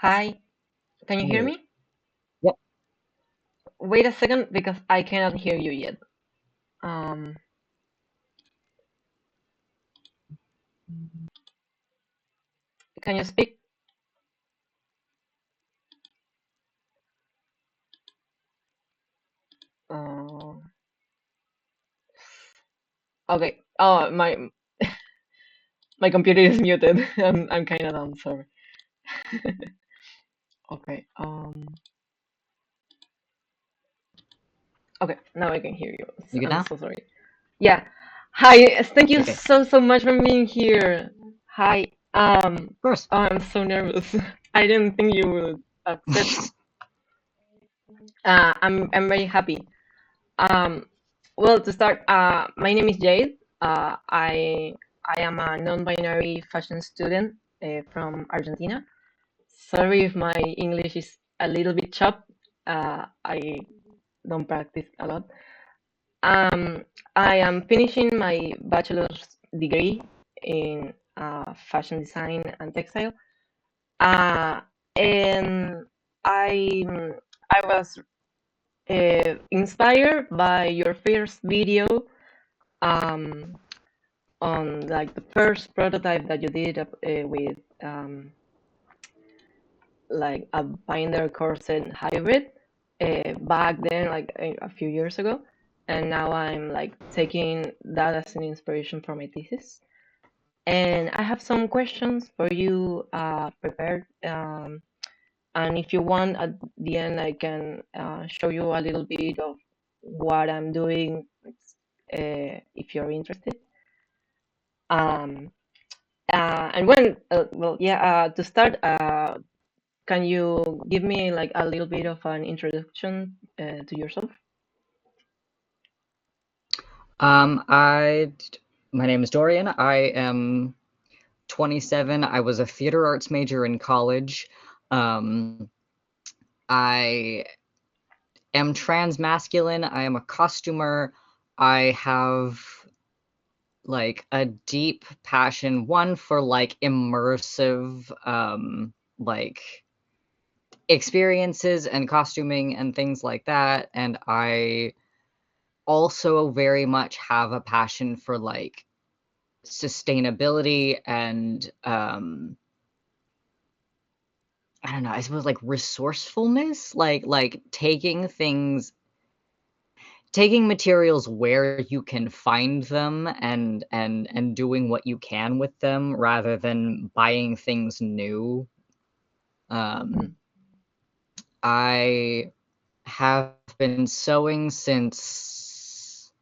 Hi, can you hear Hey. me? Yep. Wait a second because I cannot hear you yet. Um, can you speak? Uh, okay. Oh, my computer is muted. I'm kind of dumb. Sorry. Okay. Okay. Now I can hear you. You good I'm now? so sorry. Yeah. Hi. Thank you Okay. so much for being here. Hi. Of course. Oh, I'm so nervous. I didn't think you would accept. I'm very happy. Um, well, to start, my name is Jade. I am a non-binary fashion student from Argentina. Sorry if my English is a little bit chopped. I don't practice a lot. Um, I am finishing my bachelor's degree in fashion design and textile. Uh, and I I was inspired by your first video um, on like the first prototype that you did with like a binder corset hybrid back then, like a few years ago. And now I'm like taking that as an inspiration for my thesis. And I have some questions for you prepared. And if you want, at the end, I can show you a little bit of what I'm doing if you're interested. Um, and when, well, yeah, to start, can you give me like a little bit of an introduction to yourself? Um, I, my name is Dorian. I am 27. I was a theater arts major in college. Um, I am transmasculine. I am a costumer. I have like a deep passion, one for like immersive, like experiences and costuming and things like that. And I also very much have a passion for like sustainability and I don't know, I suppose like resourcefulness, like taking materials where you can find them and doing what you can with them rather than buying things new. Um Mm. I have been sewing since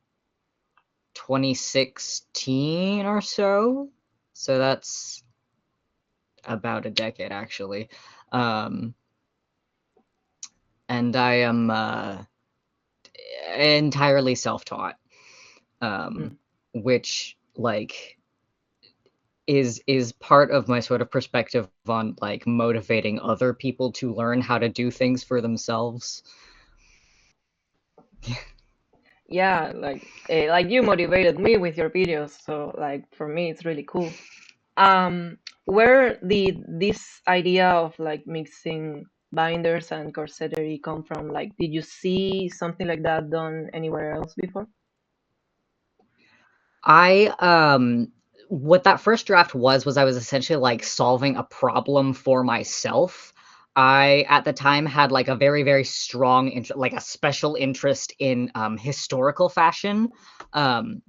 2016 or so. So that's about a decade actually. Um, and I am entirely self-taught, Mm. which like is part of my sort of perspective on like motivating other people to learn how to do things for themselves. Yeah, like you motivated me with your videos, so like for me it's really cool. Where did this idea of like mixing binders and corsetry come from? Like, did you see something like that done anywhere else before? I what that first draft was I was essentially like solving a problem for myself. I at the time had like a very very strong like a special interest in historical fashion.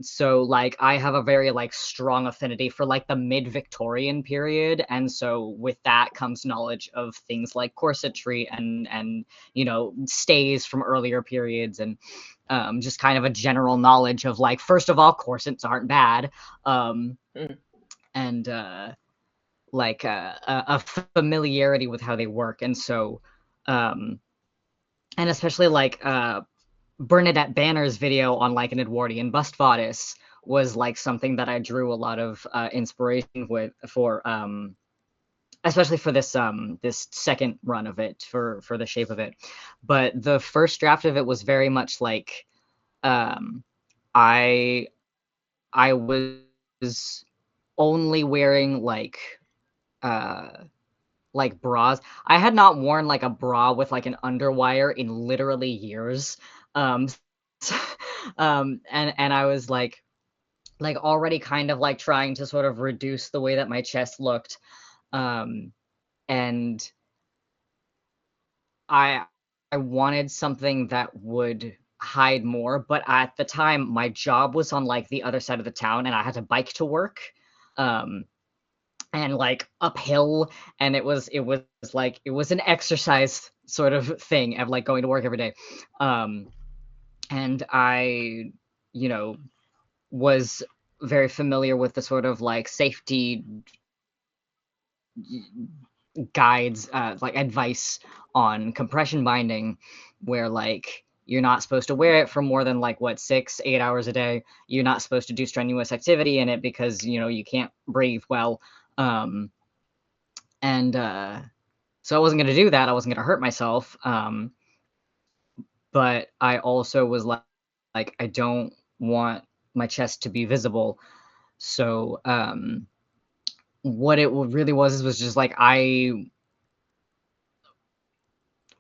So like I have a very like strong affinity for like the mid-Victorian period, and so with that comes knowledge of things like corsetry and you know stays from earlier periods and just kind of a general knowledge of like first of all corsets aren't bad, um, Mm. and like a familiarity with how they work, and so um, and especially like Bernadette Banner's video on like an Edwardian bust bodice was like something that I drew a lot of inspiration with for especially for this second run of it for the shape of it. But the first draft of it was very much like um I I was only wearing uh like bras. I had not worn like a bra with like an underwire in literally years. Um and I was like already kind of like trying to sort of reduce the way that my chest looked. Um and I I wanted something that would hide more, but at the time my job was on like the other side of the town and I had to bike to work. Um and like uphill, and it was like it was an exercise sort of thing of like going to work every day. Um and I, you know, was very familiar with the sort of like safety guides, like advice on compression binding, where like you're not supposed to wear it for more than like what 6 8 hours a day. You're not supposed to do strenuous activity in it because you can't breathe well. Um, and So I wasn't gonna do that. I wasn't gonna hurt myself. But I also was like I don't want my chest to be visible. So what it really was just like I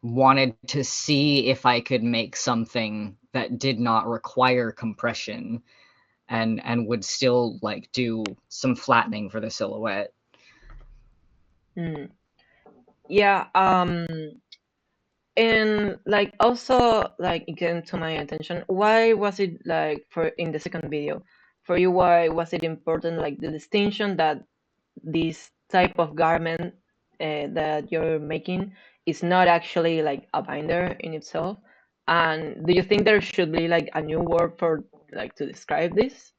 wanted to see if I could make something that did not require compression and would still like do some flattening for the silhouette. Mm. Yeah. And like also like it came to my attention. Why was it like for in the second video for you? Why was it important? Like the distinction that this type of garment that you're making is not actually like a binder in itself. And do you think there should be like a new word for like to describe this?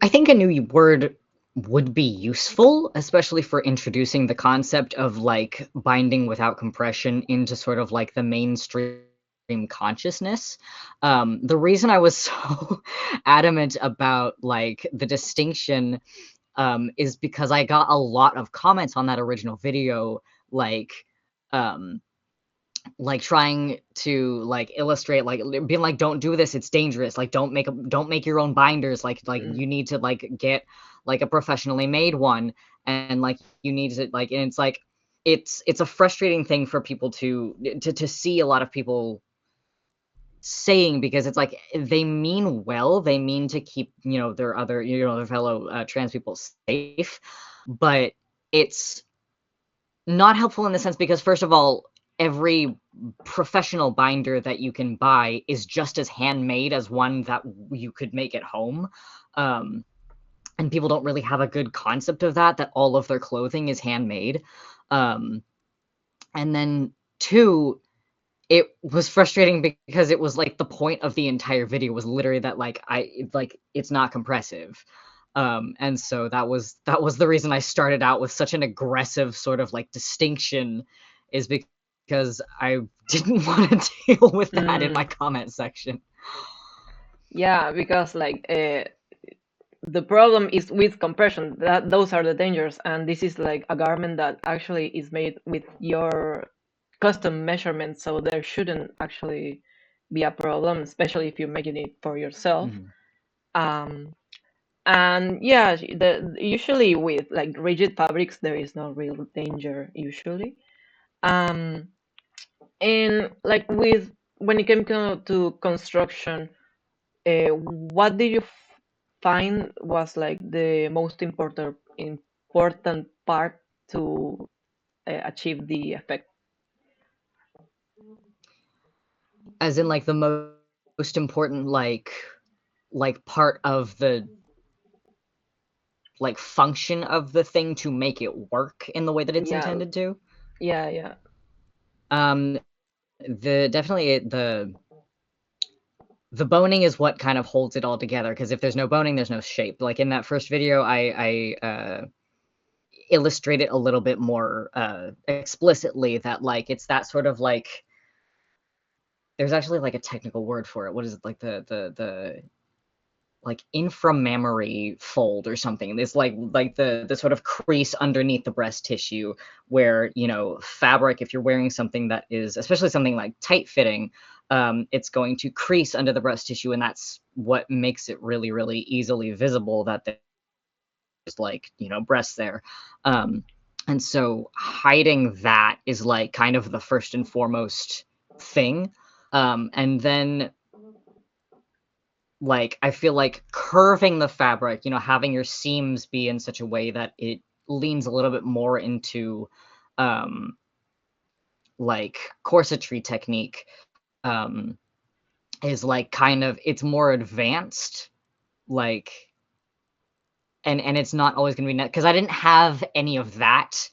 I think a new word would be useful, especially for introducing the concept of like binding without compression into sort of like the mainstream consciousness. The reason I was so adamant about like the distinction is because I got a lot of comments on that original video, like um, like trying to like illustrate like being like don't do this, it's dangerous, like don't make your own binders, like Mm, you need to like get like a professionally made one, and like you need to like, and it's like it's a frustrating thing for people to see a lot of people saying, because it's like they mean well, they mean to keep their fellow trans people safe, but it's not helpful in the sense because, first of all, every professional binder that you can buy is just as handmade as one that you could make at home. Um, and people don't really have a good concept of that all of their clothing is handmade. Um, and then, two, it was frustrating because it was like the point of the entire video was literally that it's not compressive. And so that was the reason I started out with such an aggressive sort of like distinction, is because I didn't want to deal with that in my mm, comment section. yeah, because like the problem is with compression. That those are the dangers, and this is like a garment that actually is made with your custom measurements, so there shouldn't actually be a problem, especially if you're making it for yourself. Mhm. Um, And yeah, usually with like rigid fabrics, there is no real danger usually. Um, and like with when it came to construction, what did you find was like the most important part to achieve the effect? As in like the most important like part of the like function of the thing to make it work in the way that it's Yeah, intended to. yeah, yeah. Um, the definitely the the boning is what kind of holds it all together, because if there's no boning, there's no shape. Like in that first video, I illustrate it a little bit more explicitly, that like it's that sort of like, there's actually like a technical word for it. What is it, like the like inframammary fold or something? It's like the sort of crease underneath the breast tissue, where, you know, fabric, if you're wearing something that is, especially something like tight fitting, it's going to crease under the breast tissue, and that's what makes it really, really easily visible that there's, like, you know, breasts there. Um, and so hiding that is like kind of the first and foremost thing. And then, like, I feel like curving the fabric, you know, having your seams be in such a way that it leans a little bit more into um like corsetry technique, um is like kind of, it's more advanced, like, and it's not always going to be net, because I didn't have any of that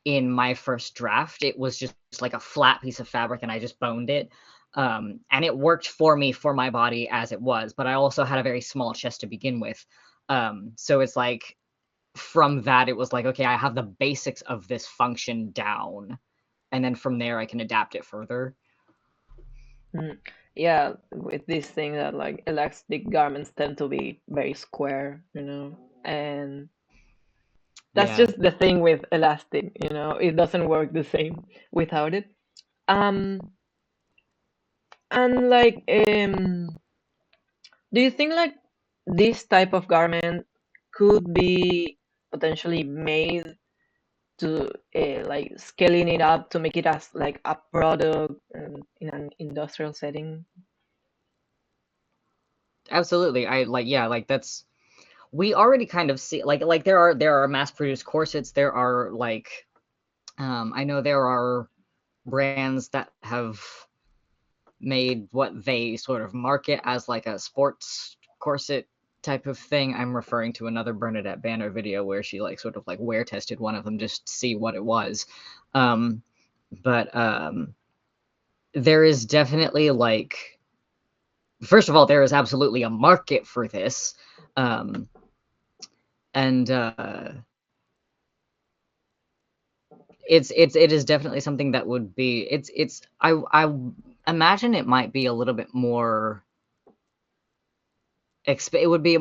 in my first draft. It was just like a flat piece of fabric, and I just boned it. And it worked for me, for my body as it was, but I also had a very small chest to begin with. So it's like, from that, it was like, okay, I have the basics of this function down, and then from there I can adapt it further. Mm. Yeah, with this thing that like elastic garments tend to be very square, you know, and that's Yeah, just the thing with elastic, you know, it doesn't work the same without it. Um, and like, do you think like this type of garment could be potentially made to like scaling it up to make it as like a product in an industrial setting? absolutely. I like, yeah, like that's, we already kind of see, like there are mass produced corsets. There are like, I know there are brands that have made what they sort of market as like a sports corset type of thing. I'm referring to another Bernadette Banner video where she like sort of like wear tested one of them just to see what it was. Um, but there is definitely like, first of all, there is absolutely a market for this. Um, and it is definitely something that would be, it's I imagine it might be a little bit more it would be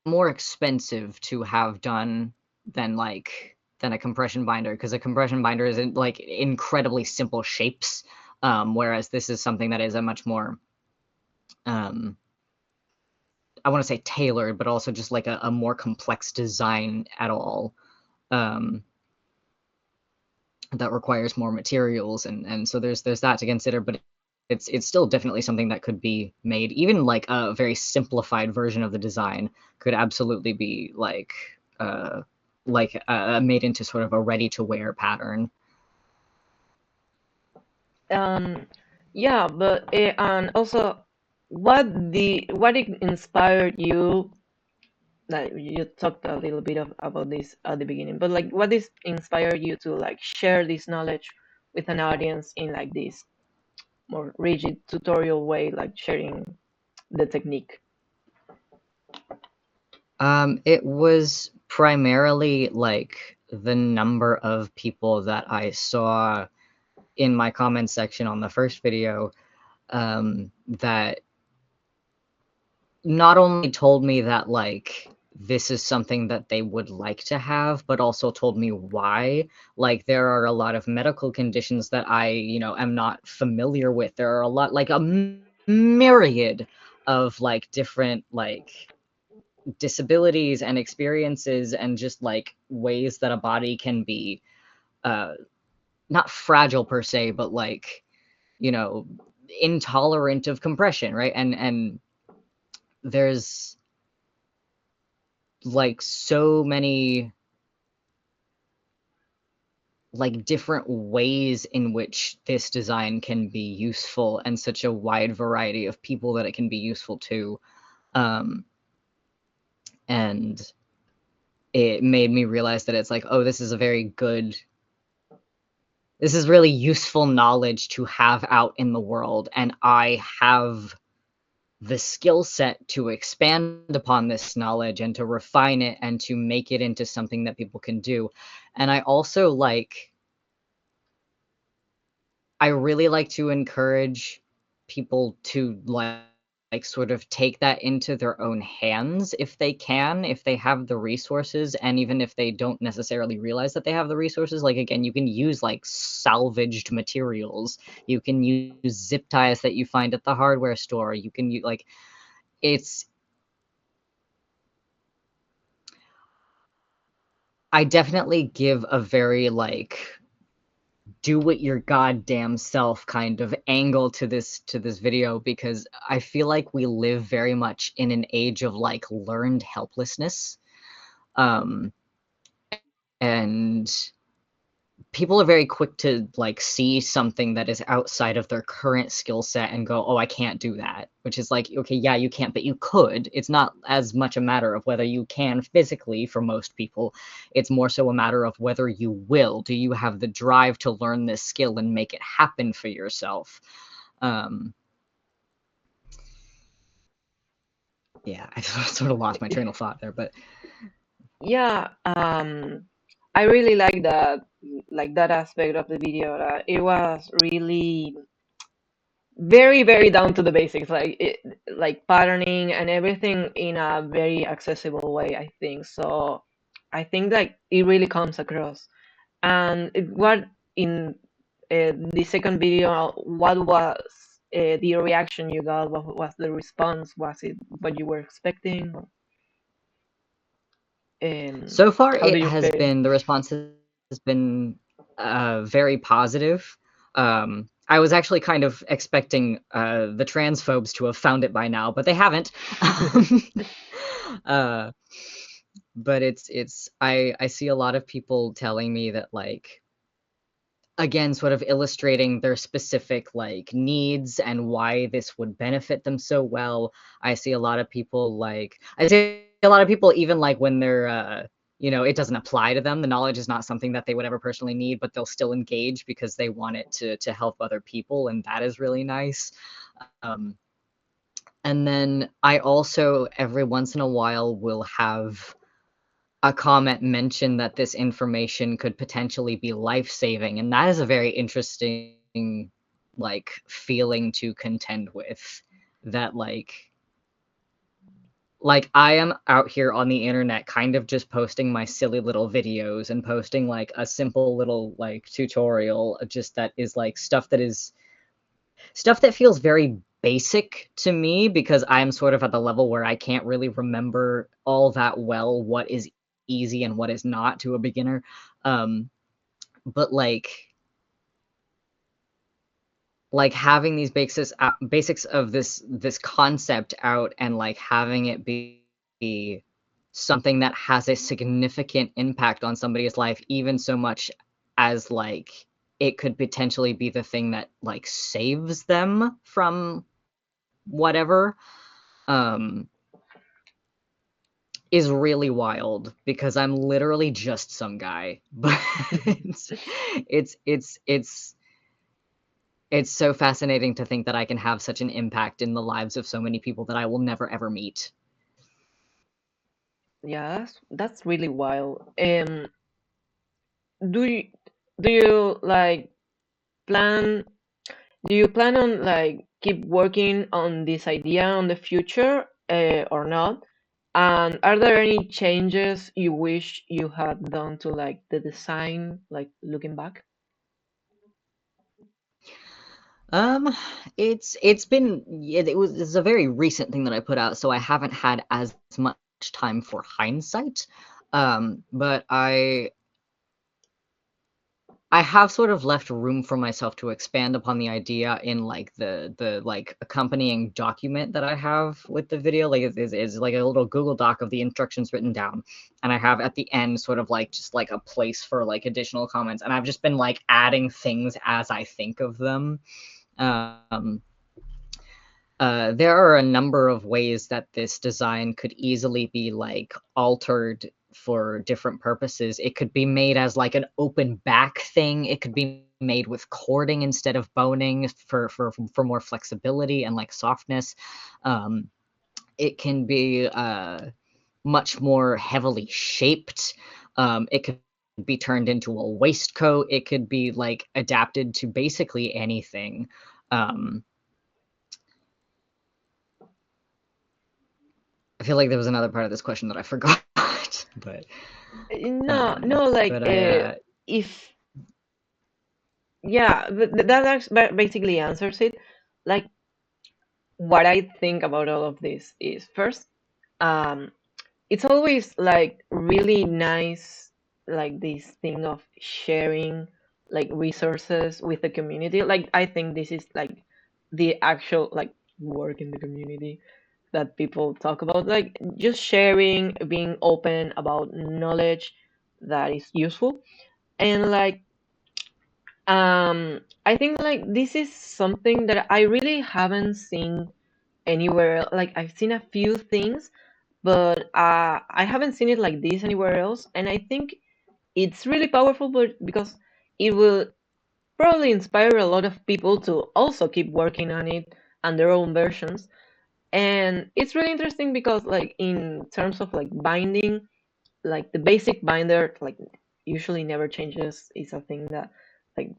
more expensive to have done than like, than a compression binder, because a compression binder is in like incredibly simple shapes, whereas this is something that is a much more, um I want to say tailored, but also just like a more complex design at all, um that requires more materials, and so there's that to consider. But it's still definitely something that could be made. Even like a very simplified version of the design could absolutely be made into sort of a ready to wear pattern. Um, yeah, but and also, what inspired you? Like you talked a little bit about this at the beginning, but like, what is inspired you to like share this knowledge with an audience in like this more rigid tutorial way, like sharing the technique? It was primarily like the number of people that I saw in my comment section on the first video, that not only told me that like this is something that they would like to have, but also told me why. Like there are a lot of medical conditions that I, you know, am not familiar with. There are a lot, like a myriad of like different like disabilities and experiences, and just like ways that a body can be uh not fragile per se, but like, you know, intolerant of compression, right? And there's like so many like different ways in which this design can be useful, and such a wide variety of people that it can be useful to. um and it made me realize that it's like, oh, this is a very good, this is really useful knowledge to have out in the world, and I have the skill set to expand upon this knowledge and to refine it and to make it into something that people can do. And I also I really like to encourage people to sort of take that into their own hands if they can, if they have the resources, and even if they don't necessarily realize that they have the resources. Like again, you can use like salvaged materials. You can use zip ties that you find at the hardware store. You can use like it's I definitely give a very do it your goddamn self kind of angle to this video because I feel like we live very much in an age of like learned helplessness. Um and people are very quick to like see something that is outside of their current skill set and go, "Oh, I can't do that." Which is like, okay, yeah, you can't, but you could. It's not as much a matter of whether you can physically for most people. It's more so a matter of whether you will. Do you have the drive to learn this skill and make it happen for yourself? Um, yeah, I sort of lost my train of thought there, but Yeah, I really like that aspect of the video. It was really very down to the basics, like patterning and everything in a very accessible way, I think. So I think like it really comes across. And what in the second video, what was the reaction you got? What was the response? Was it what you were expecting? so far How do it you has feel? been the response has been very positive. I was actually kind of expecting the transphobes to have found it by now, but they haven't. uh, but I see a lot of people telling me that again, sort of illustrating their specific needs and why this would benefit them so well. I see a lot of people I see a lot of people even when they're it doesn't apply to them. The knowledge is not something that they would ever personally need, but they'll still engage because they want it to help other people, and that is really nice. Um, and then I also every once in a while will have a comment mention that this information could potentially be life-saving, and that is a very interesting feeling to contend with. That I am out here on the internet kind of just posting my silly little videos and posting a simple little tutorial just that is stuff that feels very basic to me because I'm sort of at the level where I can't really remember all that well what is easy and what is not to a beginner. Um, but having these basics of this concept out and having it be something that has a significant impact on somebody's life, even so much as it could potentially be the thing that saves them from whatever, um, is really wild because I'm literally just some guy. But it's it's it's it's so fascinating to think that I can have such an impact in the lives of so many people that I will never ever meet. Yeah, that's really wild. Do you do you like plan? Do you plan on keep working on this idea on the future, or not? And are there any changes you wish you had done to the design, looking back? Um, it's been it's a very recent thing that I put out, so I haven't had as much time for hindsight. But I have sort of left room for myself to expand upon the idea in the accompanying document that I have with the video. Like is like a little Google Doc of the instructions written down, and I have at the end sort of just a place for additional comments, and I've just been adding things as I think of them. Um, there are a number of ways that this design could easily be altered for different purposes. It could be made as like an open back thing. It could be made with cording instead of boning for more flexibility and like softness. Um, it can be much more heavily shaped. It could be turned into a waistcoat. It could be like adapted to basically anything. Um, I feel like there was another part of this question that I forgot, but No, no, like but I if yeah, basically answers it. Like what I think about all of this is first, um, it's always like really nice, like this thing of sharing like resources with the community. Like I think this is like the actual like work in the community that people talk about, like just sharing, being open about knowledge that is useful. And like I think like this is something that I really haven't seen anywhere. Like I've seen a few things, but I haven't seen it like this anywhere else. And I think it's really powerful, but because it will probably inspire a lot of people to also keep working on it and their own versions. And it's really interesting because like in terms of like binding, like the basic binder like usually never changes. Is a thing that like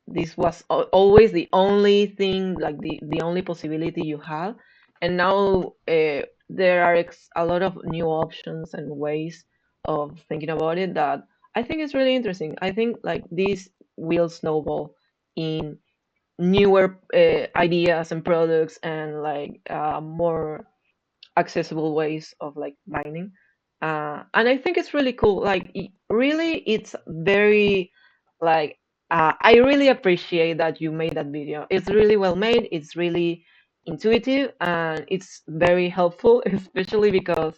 this was always the only thing, like the only possibility you have. And now there are a lot of new options and ways of thinking about it that I think is really interesting. I think like this will snowball in newer ideas and products and like more accessible ways of like mining. And I think it's really cool. Like really, it's very like I really appreciate that you made that video. It's really well made. It's really intuitive and it's very helpful, especially because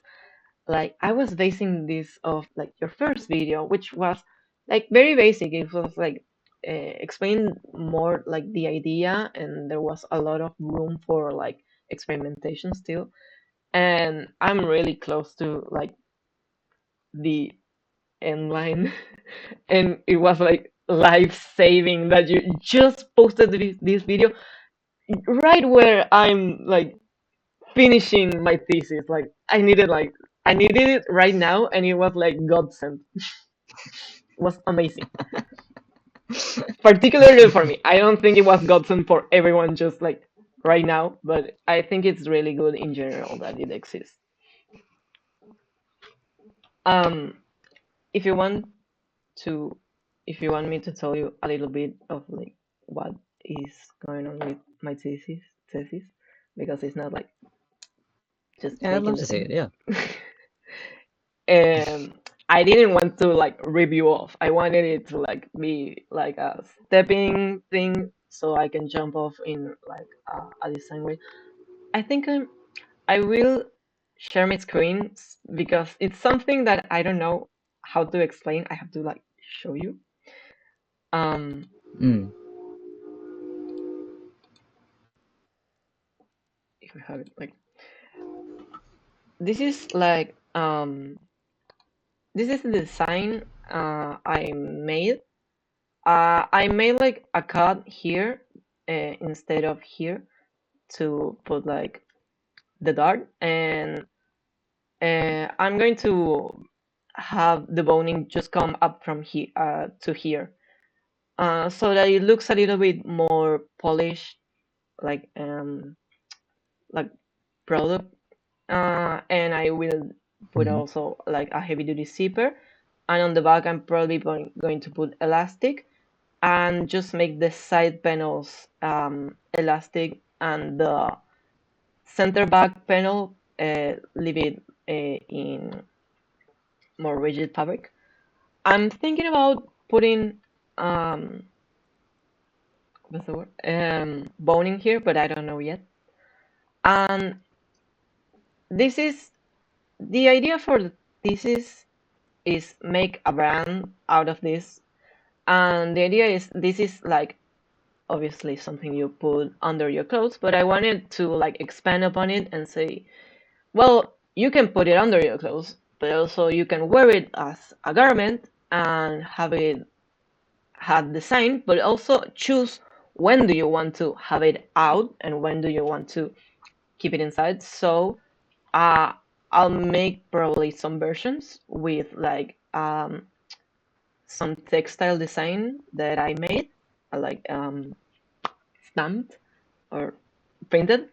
like I was basing this off like your first video, which was like very basic. It was like explain more like the idea, and there was a lot of room for like experimentation still. And I'm really close to like the end line, and it was like life saving that you just posted this video right where I'm like finishing my thesis. Like I needed it right now, and it was like godsend. It was amazing, particularly for me. I don't think it was godsend for everyone just like right now, but I think it's really good in general that it exists. Um, if you want to if you want me to tell you a little bit of like what is going on with my thesis, because it's not like just yeah, I'd making love the to see it. thing. Yeah. And I didn't want to like review off. I wanted it to like be like a stepping thing so I can jump off in like a design way. I think I will share my screen because it's something that I don't know how to explain. I have to like show you. Um, Mm. if I have it like this is like this is the design I made. I made like a cut here instead of here to put like the dart, and I'm going to have the boning just come up from here to here, so that it looks a little bit more polished, like like product. And I will put Hmm. also like a heavy duty zipper, and on the back I'm probably going to put elastic and just make the side panels elastic, and the center back panel leave it in more rigid fabric. I'm thinking about putting what's the word boning here, but I don't know yet. And this is the idea for the thesis is make a brand out of this. And the idea is this is like obviously something you put under your clothes, but I wanted to like expand upon it and say, well, you can put it under your clothes. but also you can wear it as a garment and have it have design, but also choose when do you want to have it out and when do you want to keep it inside. So uh, I'll make probably some versions with like some textile design that I made, like stamped or printed.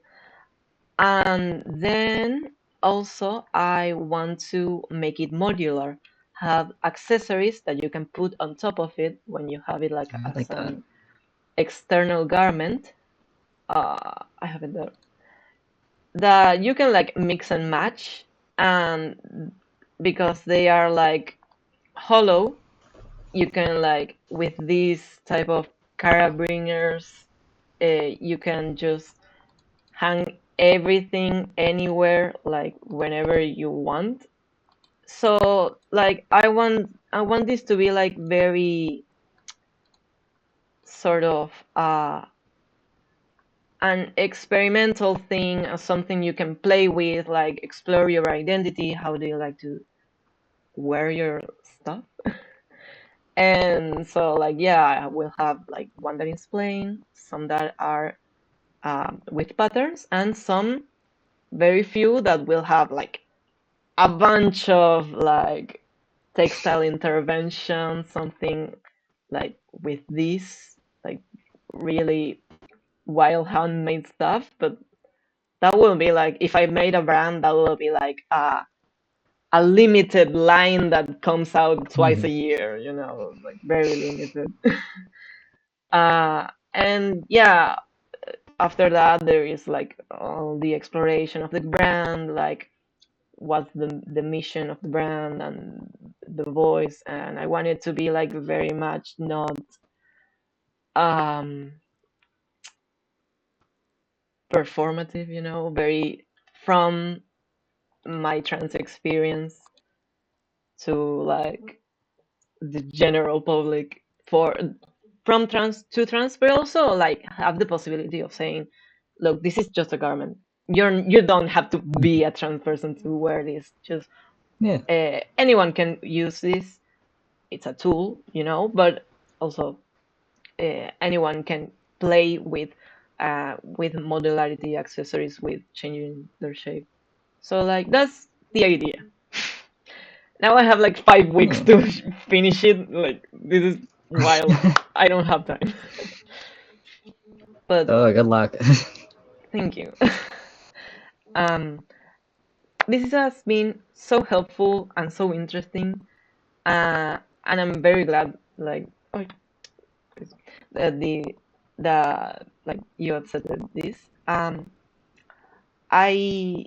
And then also I want to make it modular, have accessories that you can put on top of it when you have it like I as like that. an external garment. I have it there that you can like mix and match, and because they are like hollow, you can like with these type of carabiners, you can just hang everything anywhere, like whenever you want. So like I want this to be like very sort of an experimental thing, something you can play with, like explore your identity. How do you like to wear your stuff? And so like yeah, I will have like one that is plain, some that are with patterns, and some very few that will have like a bunch of like textile intervention, something like with this like really wild handmade stuff. But that will be like if I made a brand, that will be like a limited line that comes out twice a Mhm. year, like very limited. And yeah, after that there is like all the exploration of the brand, like what's the mission of the brand and the voice. And I want it to be like very much not um performative, very from my trans experience to like the general public, for from trans to trans, but also like have the possibility of saying, look, this is just a garment. You don't have to be a trans person to wear this. Just Yeah. anyone can use this. It's a tool, but also anyone can play with modularity accessories, with changing their shape. So like that's the idea. Now I have like 5 weeks Hmm. to finish it. Like this is wild. I don't have time. But Oh, good luck. thank you. um, this has been so helpful and so interesting. And I'm very glad, like, oh, the the like you accepted this. I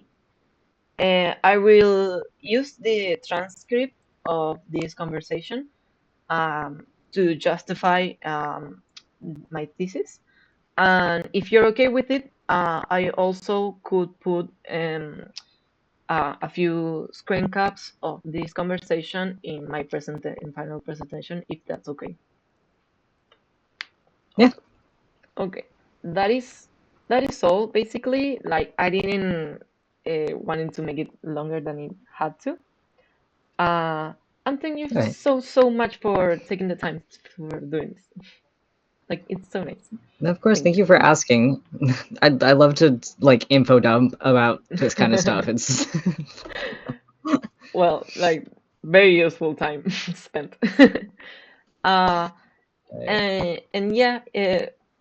I will use the transcript of this conversation to justify my thesis. And if you're okay with it, I also could put a few screen caps of this conversation in my final presentation, if that's okay. Yeah. Okay, that is that is all basically. Like I didn't wanted to make it longer than it had to. Uh, and thank you All right. so much for taking the time for doing this. Like it's so nice. And of course, Thank thank you for asking. I love to like info dump about this kind of you. stuff. It's Well, like very useful time spent. uh, Right. and yeah,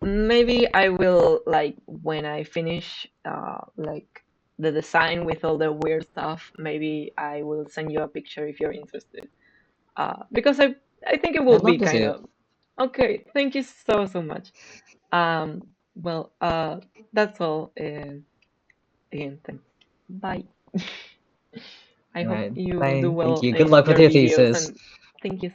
maybe I will like when I finish like the design with all the weird stuff. Maybe I will send you a picture if you're interested. Because I think it will I'd be love to see kind it. of okay. Thank you so much. Um, well, that's all. Again, thanks. Bye. I All hope right. you do Bye. Thank well you. Good in luck with your your videos, thesis. and thank you.